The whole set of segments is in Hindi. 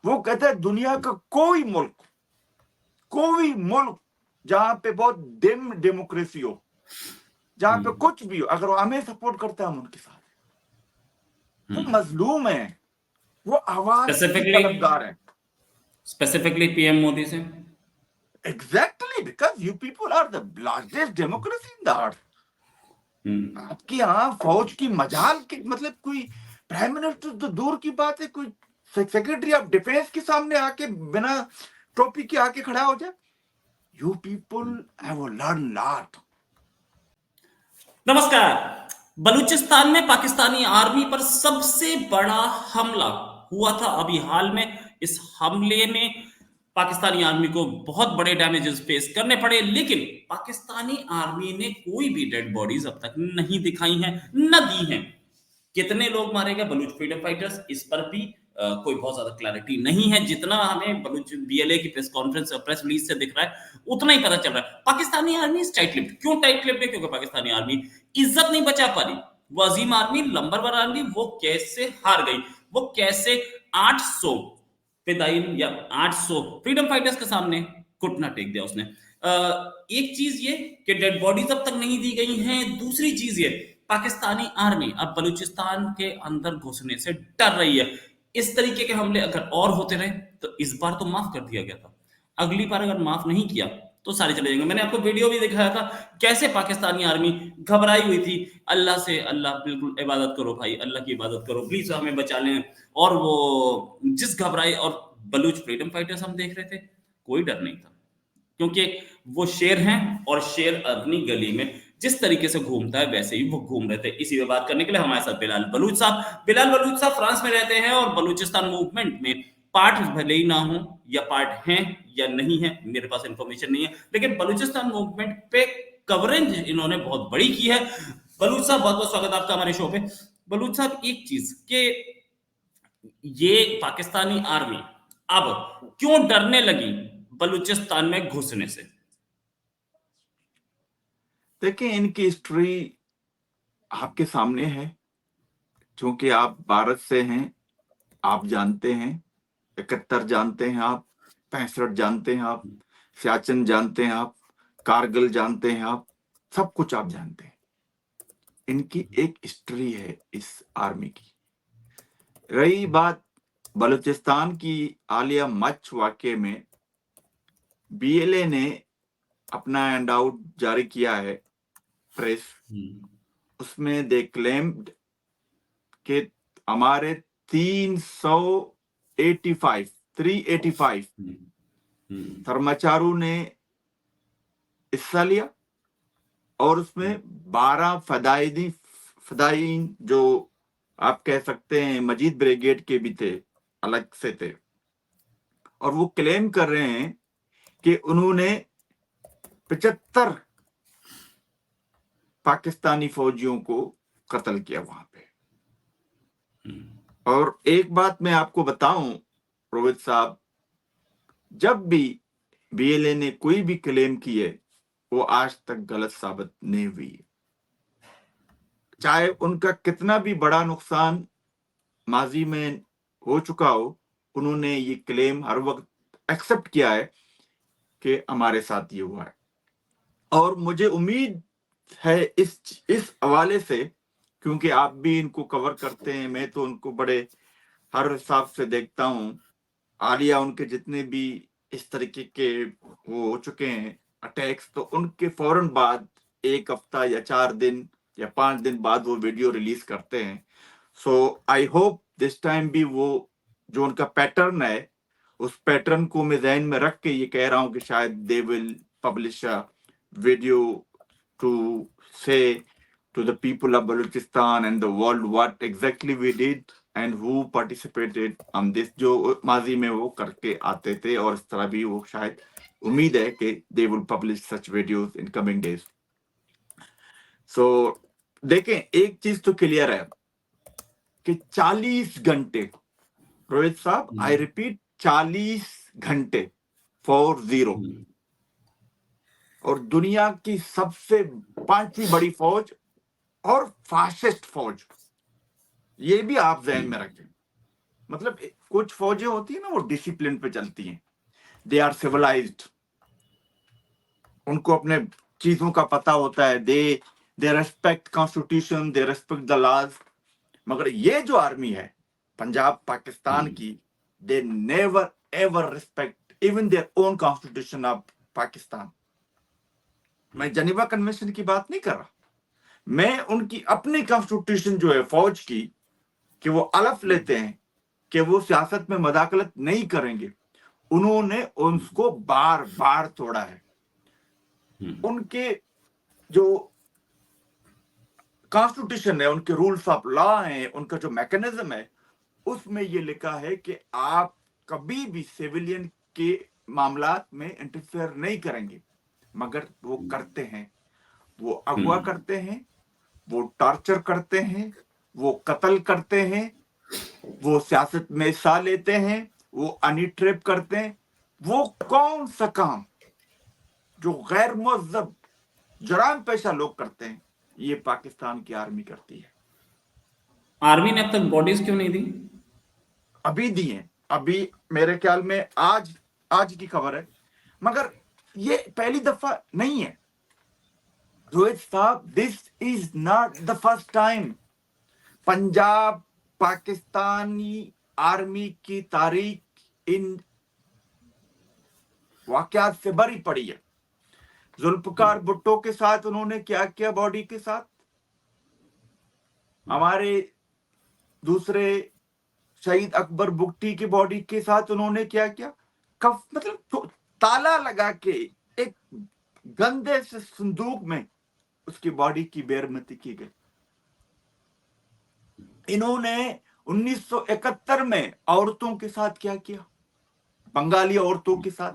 वो कहता है दुनिया का कोई मुल्क जहां पे बहुत डेमोक्रेसी हो, जहां पे कुछ भी हो, अगर वो हमें सपोर्ट करता है हम उनके साथ। वो मजलूम है, वो आवाज की तलबगार है। स्पेसिफिकली पीएम मोदी से। Exactly, because you people are the largest democracy in the earth. आपके यहाँ फौज की मजाल की मतलब कोई प्राइम मिनिस्टर तो दूर की बात है, कोई सेक्रेटरी ऑफ डिफेंस के सामने आके बिना टोपी के आके खड़ा हो जाए। You people have learn lot. नमस्कार। बलूचिस्तान में पाकिस्तानी आर्मी पर सबसे बड़ा हमला हुआ था अभी हाल में। इस हमले में पाकिस्तानी आर्मी को बहुत बड़े डैमेजेस फेस करने पड़े, लेकिन पाकिस्तानी आर्मी ने कोई भी डेड बॉडीज अब तक नहीं दिखाई हैं, न दी हैं। कितने लोग मारे गए बलूच फ्रीडम फाइटर्स, इस पर भी कोई बहुत ज्यादा क्लैरिटी नहीं है। जितना हमें बलूच बीएलए की प्रेस कॉन्फ्रेंस और प्रेस रिलीज से दिख रहा है उतना ही पता चल रहा है। Pakistani army is tight lipped. क्यों टाइट लिप्ड है? क्योंकि पाकिस्तानी आर्मी इज्जत नहीं बचा पा रही। वो अजीम आर्मी, नंबर 1 आर्मी, वो कैसे हार गई, वो कैसे 800 फिदाइन या 800 फ्रीडम फाइटर्स के सामने घुटना टेक दिया उसने। एक चीज ये कि डेड बॉडीज अब तक नहीं दी गई हैं। दूसरी चीज ये, पाकिस्तानी आर्मी अब बलूचिस्तान के अंदर घुसने से डर रही है। इस तरीके के हमले अगर और होते रहे तो इस बार तो माफ कर दिया गया था, अगली बार अगर माफ नहीं किया तो सारे चले जाएंगे। मैंने आपको वीडियो भी दिखाया था कैसे पाकिस्तानी आर्मी घबराई हुई थी। अल्लाह से, अल्लाह बिल्कुल इबादत करो भाई, अल्लाह की इबादत करो, प्लीज हमें बचा लें। और वो जिस घबराई, और बलूच फ्रीडम फाइटर्स हम देख रहे थे, कोई डर नहीं था, क्योंकि वो शेर हैं और शेर अपनी गली में जिस तरीके से घूमता है वैसे ही वो घूम रहे थे। इसी पे बात करने के लिए हमारे साथ बिलाल बलूच साहब फ्रांस में रहते हैं और बलूचिस्तान मूवमेंट में पार्ट भले ही ना हो, या पार्ट हैं या नहीं है, मेरे पास इंफॉर्मेशन नहीं है, लेकिन बलूचिस्तान मूवमेंट पे कवरेज इन्होंने बहुत बड़ी की है। बलूच साहब, बहुत बहुत स्वागत आपका हमारे शो पे। बलूच साहब, एक चीज के ये पाकिस्तानी आर्मी अब क्यों डरने लगी बलूचिस्तान में घुसने से? देखिए, इनकी हिस्ट्री आपके सामने है। क्योंकि आप भारत से हैं, आप जानते हैं, 71 जानते हैं आप, 65 जानते हैं आप, सियाचिन जानते हैं आप, कारगिल जानते हैं आप, सब कुछ आप जानते हैं। इनकी एक हिस्ट्री है इस आर्मी की। रही बात बलूचिस्तान की आलिया मच वाकये में, बीएलए ने अपना हैंड आउट जारी किया है प्रेस, उसमें दे क्लेम्ड कि हमारे 385 धर्माचारू ने हिस्सा लिया और उसमें 12 फदायीन जो आप कह सकते हैं मजीद ब्रिगेड के भी थे, अलग से थे, और वो क्लेम कर रहे हैं कि उन्होंने 75 पाकिस्तानी फौजियों को कत्ल किया वहां पे। और एक बात मैं आपको बताऊं रोहित साहब, जब भी बीएलए ने कोई भी क्लेम की है वो आज तक गलत साबित नहीं हुई है। चाहे उनका कितना भी बड़ा नुकसान माजी में हो चुका हो, उन्होंने ये क्लेम हर वक्त एक्सेप्ट किया है कि हमारे साथ ये हुआ है। और मुझे उम्मीद है इस हवाले से, क्योंकि आप भी इनको कवर करते हैं, मैं तो उनको बड़े हर हिसाब से देखता हूं। आलिया, उनके जितने भी इस तरीके के वो हो चुके हैं अटैक्स, तो उनके फौरन बाद 1 हफ्ता या 4 दिन या 5 दिन बाद वो वीडियो रिलीज करते हैं। सो आई होप दिस टाइम भी वो जो उनका पैटर्न है, उस पैटर्न को मैं ध्यान में रख के ये कह रहा हूं कि शायद they will publish a video to say to the people of Balochistan and the world what exactly we did and who participated on this, जो माजी में वो करके आते थे। और इस तरह भी वो शायद उम्मीद है कि they will publish such videos in coming days. So देखें, एक चीज तो क्लियर है कि 40 घंटे, रोहित साहब, आई रिपीट, 40 घंटे 40, और दुनिया की सबसे 5वीं बड़ी फौज और फासिस्ट फौज, ये भी आप ध्यान में रखें। मतलब कुछ फौजें होती है ना, वो डिसिप्लिन पे चलती हैं, दे आर सिविलाइज्ड, उनको अपने चीजों का पता होता है, they respect constitution, they respect the laws. मगर ये जो आर्मी है पंजाब पाकिस्तान की, they never ever respect even their own constitution of Pakistan. मैं जनीवा कन्वेंशन की बात नहीं कर रहा, मैं उनकी अपनी कॉन्स्टिट्यूशन जो है फौज की, कि वो अलफ लेते हैं कि वो सियासत में मदाखलत नहीं करेंगे, उन्होंने उसको बार बार तोड़ा है। उनके जो कॉन्स्टिट्यूशन है, उनके रूल्स ऑफ लॉ हैं, उनका जो मैकेनिज्म है, उसमें ये लिखा है कि आप कभी भी सिविलियन के मामलात में इंटरफेयर नहीं करेंगे। मगर वो करते हैं, वो अगवा करते हैं, वो टॉर्चर करते हैं, वो कत्ल करते हैं, वो सियासत में हिस्सा लेते हैं, वो अनी ट्रिप करते हैं। वो कौन सा काम जो गैर मुहज्जब जुर्म पेशा लोग करते हैं, ये पाकिस्तान की आर्मी करती है। आर्मी ने अब तक बॉडीज क्यों नहीं दी? अभी दिए, अभी मेरे ख्याल में आज आज की खबर है, मगर ये पहली दफा नहीं है रोहित साहब, this is not the first time. Punjab Pakistani army की तारीख इन वाकयात से भरी पड़ी है। जुल्फकार भुट्टो के साथ उन्होंने क्या किया, बॉडी के साथ, हमारे दूसरे शहीद अकबर बुगटी की बॉडी के साथ उन्होंने क्या किया, कफ मतलब तो ताला लगा के एक गंदे से संदूक में उसकी बॉडी की बेरमती की गई। इन्होंने 1971 में औरतों के साथ क्या किया, बंगाली औरतों के साथ।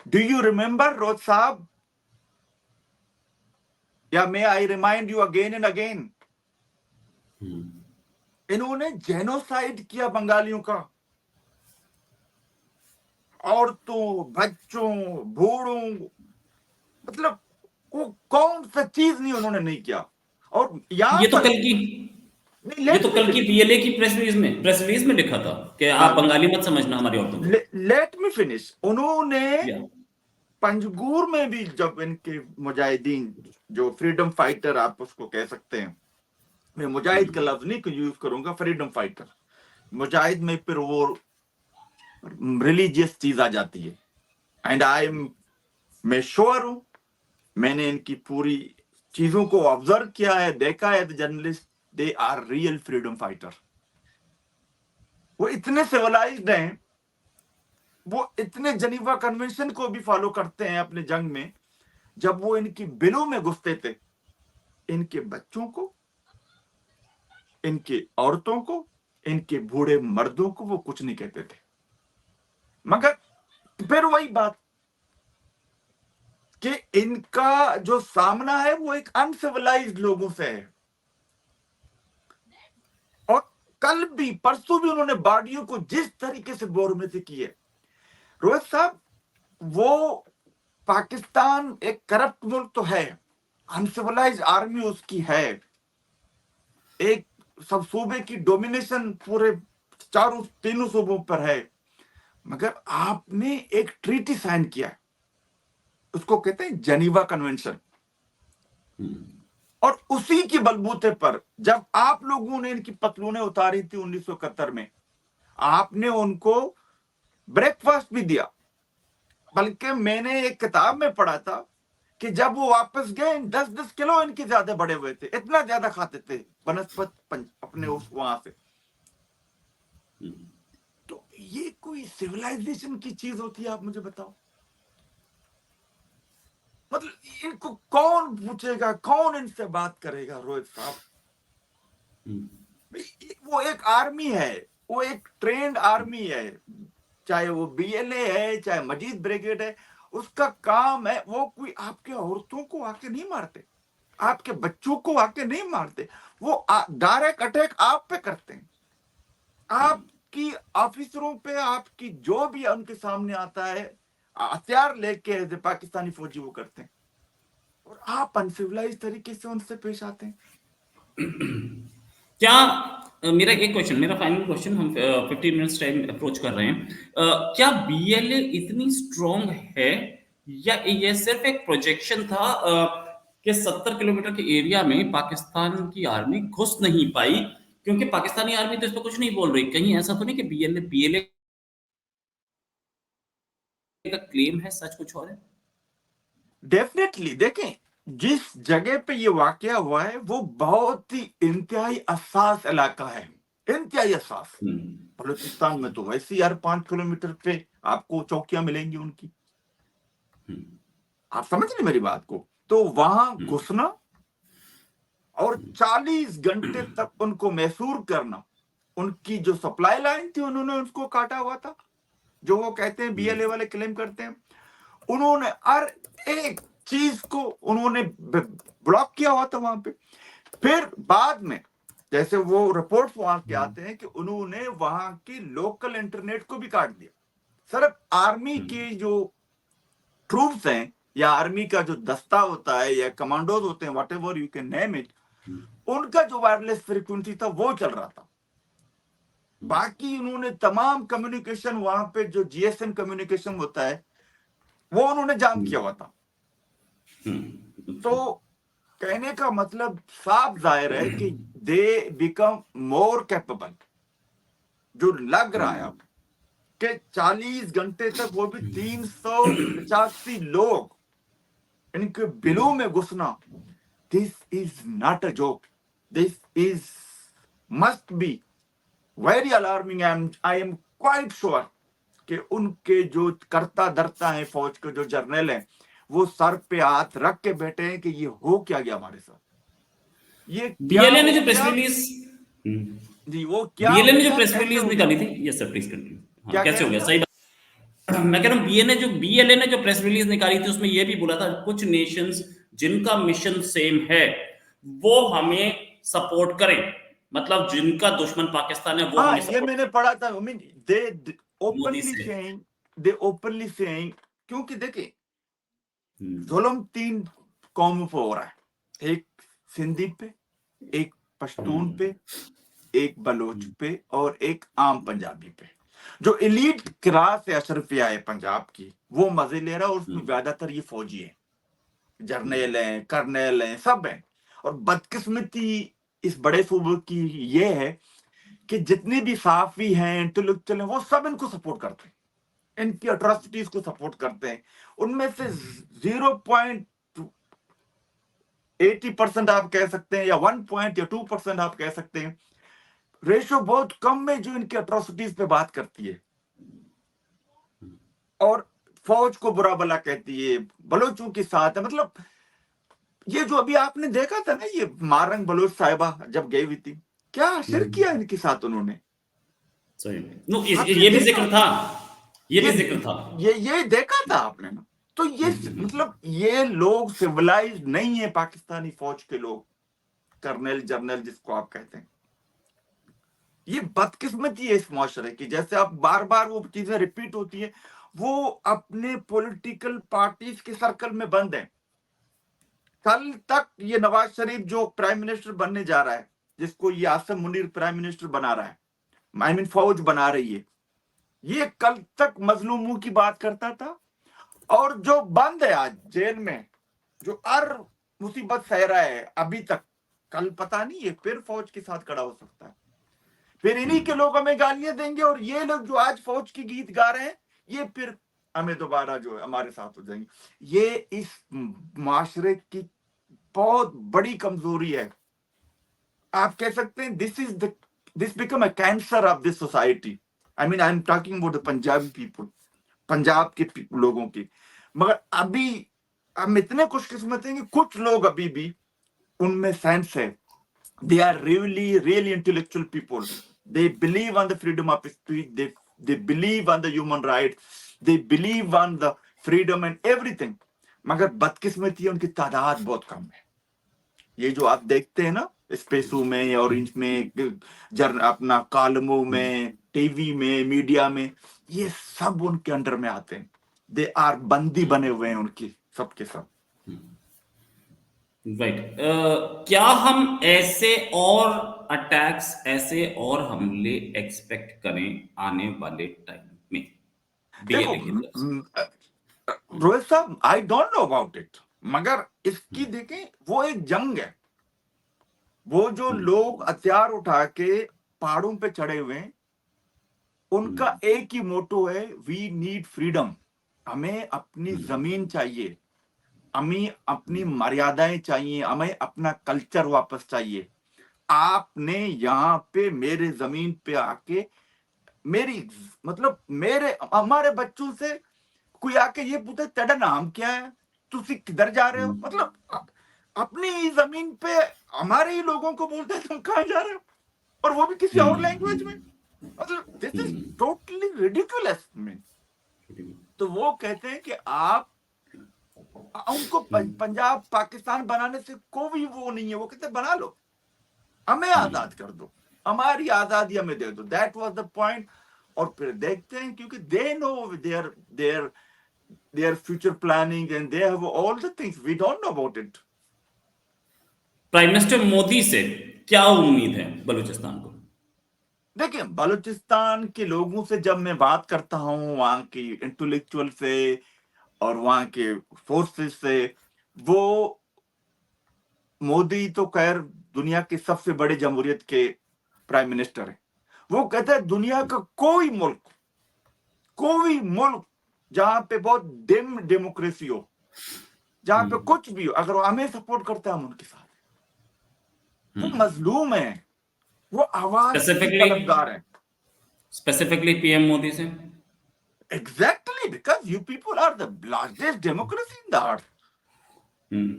डू यू रिमेंबर रोज साहब, या may I remind you again and again, इन्होंने जेनोसाइड किया बंगालियों का, औरतों, बच्चों, बूढ़ों, मतलब वो कौन सा चीज नहीं उन्होंने नहीं किया। और यहां ये तो पर कल की नहीं, ये लेट तो मी कल की फिनिश, पीएलए की प्रेस रिलीज में लिखा था कि आप बंगाली मत समझना हमारी औरतों को। Let me finish. उन्होंने या पंजगुर में भी जब इनके मुजाहिदीन, जो फ्रीडम फाइटर आप उसको कह सकते हैं, मैं मुजाहिद का लफ्ज नहीं यूज करूंगा, फ्रीडम फाइटर, मुजाहिद में फिर वो रिलीजियस चीज आ जाती है। एंड मैं श्योर हूं, मैंने इनकी पूरी चीजों को ऑब्जर्व किया है, देखा है, journalist, they are real freedom fighter. वो इतने सिविलाइज्ड हैं, वो इतने जनीवा कन्वेंशन को भी फॉलो करते हैं अपने जंग में। जब वो इनकी बिलों में घुसते थे, इनके बच्चों को, इनके औरतों को, इनके बूढ़े मर्दों को वो कुछ नहीं कहते थे। मगर फिर वही बात कि इनका जो सामना है वो एक अनसिविलाइज्ड लोगों से है। और कल भी, परसों भी उन्होंने बाडियों को जिस तरीके से बेरहमी की है रोहित साहब, वो पाकिस्तान एक करप्ट मुल्क तो है, अनसिविलाइज्ड आर्मी उसकी है, एक सब सूबे की डोमिनेशन पूरे चारों तीनों सूबों पर है। मगर आपने एक ट्रीटी साइन किया है, उसको कहते हैं जनीवा कन्वेंशन, और उसी के बलबूते पर जब आप लोगों ने इनकी पतलूनें उतारी थी 1971 में, आपने उनको ब्रेकफास्ट भी दिया। बल्कि मैंने एक किताब में पढ़ा था कि जब वो वापस गए 10-10 किलो इनके ज्यादा बड़े हुए थे, इतना ज्यादा खाते थे बनस्पत अपने उस वहां से। तो ये कोई सिविलाइजेशन की चीज होती है, आप मुझे बताओ। मतलब इनको कौन पूछेगा, कौन इनसे बात करेगा रोहित साहब। वो एक आर्मी है, वो एक ट्रेंड आर्मी है, चाहे वो बीएलए है, चाहे मजीद ब्रिगेड है, उसका काम है, वो कोई आपके औरतों को आके नहीं मारते, आपके बच्चों को आके नहीं मारते, वो डायरेक्ट अटैक आप पे करते हैं, आपकी ऑफिसरों पे, आपकी जो भी उनके सामने आता है हथियार लेके पाकिस्तानी फौजी वो करते हैं, और आप अनसिविलाइज तरीके से उनसे पेश आते हैं। क्या मेरा एक क्वेश्चन, मेरा फाइनल क्वेश्चन, हम 15 मिनट्स टाइम अप्रोच कर रहे हैं। क्या बीएलए इतनी स्ट्रांग है, या ये सिर्फ एक प्रोजेक्शन था कि 70 किलोमीटर के एरिया में पाकिस्तान की आर्मी घुस नहीं पाई, क्योंकि पाकिस्तानी आर्मी तो इस पर कुछ नहीं बोल रही? कहीं ऐसा तो नहीं कि बीएलए बीएलए का क्लेम है, सच कुछ और है? डेफिनेटली देखें, जिस जगह पे ये वाकया हुआ है वो बहुत ही इंतहाई हसास इलाका है, इंतहाई हसास। बलूचिस्तान में तो वैसे ही हर 5 किलोमीटर पे आपको चौकियां मिलेंगी उनकी। आप समझ रहे मेरी बात को? तो वहां घुसना और 40 घंटे तक उनको महसूर करना, उनकी जो सप्लाई लाइन थी उन्होंने उसको काटा हुआ था, जो वो कहते हैं बीएलए वाले क्लेम करते हैं। उन्होंने हर एक चीज को उन्होंने ब्लॉक किया हुआ था वहां पे। फिर बाद में जैसे वो रिपोर्ट वहां के आते हैं कि उन्होंने वहां की लोकल इंटरनेट को भी काट दिया। सर, आर्मी के जो ट्रूप्स हैं या आर्मी का जो दस्ता होता है या कमांडोज होते हैं, what ever you can name it, उनका जो वायरलेस फ्रीक्वेंसी था वो चल रहा था। बाकी उन्होंने तमाम कम्युनिकेशन वहां पे जो जीएसएम कम्युनिकेशन होता है वो उन्होंने जाम किया हुआ था। तो कहने का मतलब साफ जाहिर है कि दे बिकम मोर कैपेबल। जो लग रहा है अब कि 40 घंटे तक वो भी 385 लोग इनके बिलों में घुसना, this is not a joke, this is must be very alarming. I am quite sure कि उनके जो करता धरता है फौज के जो जर्नल हैं वो सर पे हाथ रख के बैठे हैं कि ये हो क्या गया हमारे साथ, ये क्या बीएलए ने हो जो प्रेस गया। रिलीज जी, वो क्या बीएलए हो ने जो गया, प्रेस कैसे रिलीज हो गया? निकाली थी, यस सर प्लीज कंटिन्यू। हाँ, क्या कह कैसे हो रहे गया, थे आप? सही बात। मैं कह रहा हूँ बीएलए ने जो प्रेस रिलीज निकाली थी उसमें यह भी बोला था कुछ नेशंस जिनका मिशन सेम है वो हमें सपोर्ट करें, मतलब जिनका दुश्मन पाकिस्तान है वो हाँ, हमें ये सपोर्ट मैंने पढ़ा था। I mean they Modi openly से। सेइंग, दे ओपनली सेइंग, क्योंकि देखिए जुल्म 3 कौमों पर हो रहा है, एक सिंधी पे, एक पश्तून पे, एक बलोच पे और एक आम पंजाबी पे। जो एलीट क्लास है अशरफिया है पंजाब की, वो मजे ले रहा है और उसमें ज्यादातर ये फौजी है, जर्नल हैं, कर्नल हैं, सब हैं। और बदकिस्मती इस बड़े सूबे की ये है कि जितने भी साफी हैं, इंटेलेक्चुअल हैं, वो सब इनको सपोर्ट करते हैं, इनकी अट्रॉसिटीज को सपोर्ट करते हैं। उनमें से 0.80% आप कह सकते हैं या 1% आप कह सकते हैं, रेशो बहुत कम है जो इनकी अट्रॉसिटीज पे बात करती है और फौज को बुरा भला कहती है, बलोचों के साथ है। मतलब ये जो अभी आपने देखा था ना, ये मारंग बलोच साहिबा जब गई हुई थी, क्या आश्चर्य किया इनके साथ उन्होंने। सही नो, आपने ये भी देखा, जिक्र था, ये ये भी जिक्र था। ये देखा था आपने ना? तो ये मतलब ये लोग सिविलाइज नहीं है, पाकिस्तानी फौज के लोग, कर्नल जर्नल जिसको आप कहते हैं। ये बदकिस्मती है इस मुआशरे की, जैसे आप बार बार वो चीजें रिपीट होती है, वो अपने पॉलिटिकल पार्टीज के सर्कल में बंद है। कल तक ये नवाज शरीफ जो प्राइम मिनिस्टर बनने जा रहा है, जिसको ये आसिम मुनीर प्राइम मिनिस्टर बना रहा है, आई मीन फौज बना रही है, ये कल तक मजलूमों की बात करता था। और जो बंद है आज जेल में, जो हर मुसीबत सह रहा है अभी तक, कल पता नहीं ये फिर फौज के साथ खड़ा हो सकता है, फिर इन्हीं के लोग हमें गालियां देंगे और ये लोग जो आज फौज के गीत गा रहे हैं ये फिर हमें दोबारा जो है हमारे साथ हो जाएंगे। ये इस माशरे की बहुत बड़ी कमजोरी है। आप कह सकते हैं this become a cancer of this society. I mean I am talking about the Punjabi people, Punjab के लोगों की। मगर अभी हम इतने खुशकिस्मत हैं कि कुछ लोग अभी भी उनमें सेंस है, they are really intellectual people, they believe on the freedom of speech, they believe on the human rights, they believe on the freedom and everything। मगर बदकिस्मती है उनकी तादाद बहुत कम है। ये जो आप देखते हैं ना स्पेसों में और इनमें अपना कॉलमों में, टीवी में, मीडिया में, ये सब उनके अंडर में आते हैं, दे आर बंदी बने हुए हैं उनकी सबके सब। राइट। क्या हम ऐसे और अटैक्स ऐसे और हमले एक्सपेक्ट करें आने वाले टाइम में देखो बीएलए की तरफ से? रोहित साहब, I don't know about it, मगर इसकी देखें, वो एक जंग है। वो जो लोग हथियार उठा के पहाड़ों पे चढ़े हुए हैं, उनका एक ही मोटो है, वी नीड फ्रीडम। हमें अपनी जमीन चाहिए, हमें अपनी मर्यादाएं चाहिए, हमें अपना कल्चर वापस चाहिए। आपने यहाँ पे मेरे जमीन पे आके मेरी मतलब मेरे हमारे बच्चों से कोई आके ये पूछे तेरा नाम क्या है, तुसी किधर जा रहे हो, मतलब अपनी जमीन पे हमारे ही लोगों को बोलते हैं तुम कहाँ जा रहे हो, और वो भी किसी और लैंग्वेज में। मतलब दिस इज टोटली रिडिकुलस में। तो वो कहते हैं कि आप उनको पंजाब पाकिस्तान बनाने से कोई वो नहीं है, वो कहते हैं बना लो, हमें आजाद कर दो, हमारी आजादी हमें दे दो। That was the point. और फिर देखते हैं, क्योंकि they know their future planning and they have all the things we don't know about it. Prime minister Modi से क्या उम्मीद है बलूचिस्तान को? देखिए, बलूचिस्तान के लोगों से जब मैं बात करता हूँ, वहां की इंटेलेक्चुअल से और वहां के फोर्सेस से, वो मोदी तो खैर दुनिया के सबसे बड़े जमहूरियत के प्राइम मिनिस्टर है। वो कहते हैं दुनिया का कोई मुल्क जहां पे बहुत डेमोक्रेसी हो, जहां पे कुछ भी हो, अगर वो हमें सपोर्ट करता है हम उनके साथ। वो मजलूम है, वो आवाज की तलबगार है। स्पेसिफिकली पीएम मोदी से? Exactly, because you people are the largest democracy in the earth.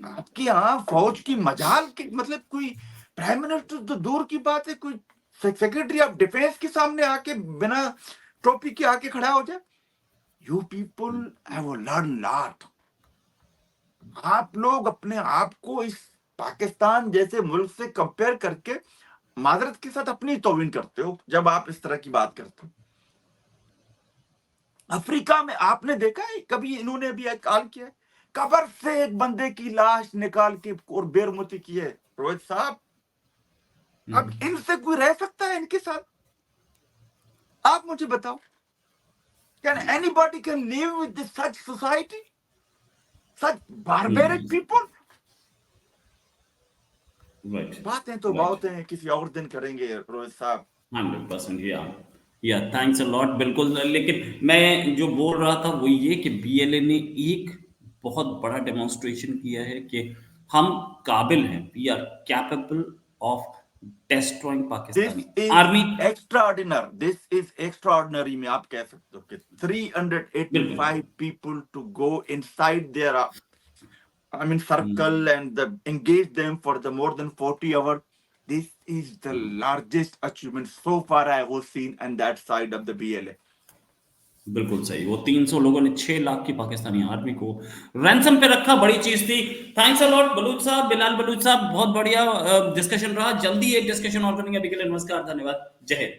आपके यहाँ फौज की मजाल की, मतलब कोई प्राइम मिनिस्टर तो दूर की बात है, कोई सेक्रेटरी ऑफ डिफेंस के सामने आके बिना टोपी के आके खड़ा हो जाए। You people have learn lot. आप लोग अपने आप को इस पाकिस्तान जैसे मुल्क से कंपेयर करके माजरत के साथ अपनी तौहीन करते हो जब आप इस तरह की बात करते हो। अफ्रीका में आपने देखा है कभी, इन्होंने भी एक काल किया है, कब्र से एक बंदे की लाश निकाल के और बेरमुती की है। रोहित साहब, अब इनसे कोई रह सकता है इनके साथ? आप मुझे बताओ, can anybody can live with such society, such barbaric people? बातें तो बहुत हैं, किसी और दिन करेंगे रोहित साहब। 100%, या थैंक्स अ लॉट। बिल्कुल, लेकिन मैं जो बोल रहा था वो ये कि बीएलए ने एक बहुत बड़ा डेमोन्स्ट्रेशन किया है कि हम काबिल हैं, we are capable of destroying Pakistani army. This is extraordinary में आप कह सकते हो कि 385 people to go inside there circle and engage them for the more than 40 hours. This is the largest achievement so far I have seen on that side of the BLA. बिल्कुल सही। वो 300 लोगों ने 6 लाख की पाकिस्तानी आर्मी को रैंसम पे रखा, बड़ी चीज थी। थैंक्स अ लॉट बलूच साहब, बिलाल बलूच साहब, बहुत बढ़िया डिस्कशन रहा। जल्दी एक डिस्कशन और करेंगे। अभी के लिए नमस्कार, धन्यवाद, जय हिंद।